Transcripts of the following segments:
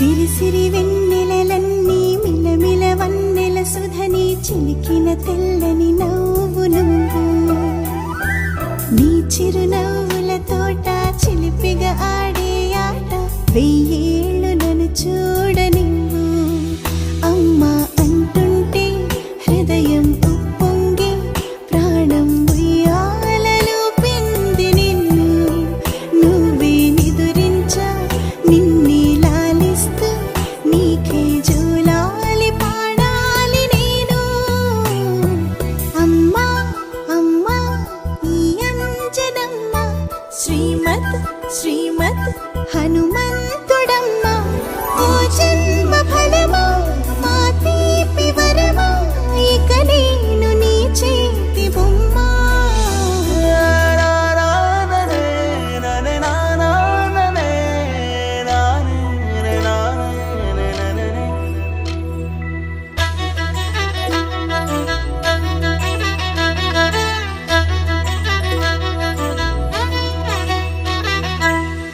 సిరి సిరి వెన్నెలలన్నీ మిలమిల వన్నెల సుధని చిలికిన తెల్లని నవ్వు నువ్వు నీ చిరునవ్వుల తోట చిలిపిగా ఆడే ఆట వెయ్యేళ్ళు నన్ను చూడనివ్వు అమ్మా అంటుంటే హృదయం ఉప్పొంగి ప్రాణం ఉయ్యాలలో పింది నిన్ను నువ్వే నిదురించా నిన్నే లాలిస్తూ నీకే జూలాలి పాడాలి నేను అమ్మా అమ్మా ఈ అంజనమ్మ శ్రీమత్ శ్రీమత్ హనుమంతుడమ్మ ఓ జన్మ ఫలమా మా తీపి వరమా ఇక నేను నీ చేతి బొమ్మ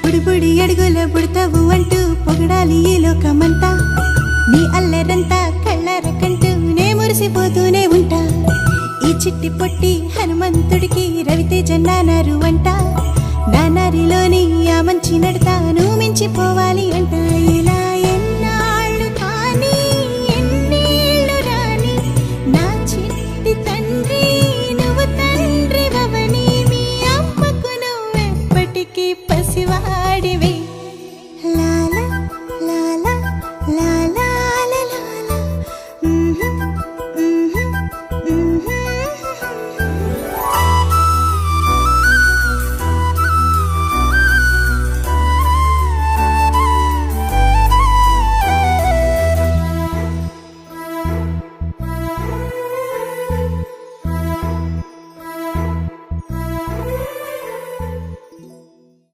బుడిబుడి అడుగుల బుడతావు అంటూ పొగడాలి ఈ లోకమంతా నీ అల్లరంతా కళ్ళరకంటూ నే మురిసిపోతూనే ఉంటా ఈ చిట్టి పొట్టి హనుమంతుడికి రవితేజ నానారు అంట నానారిలోని ఆ మంచి నడతా నువ్వు మించిపోవ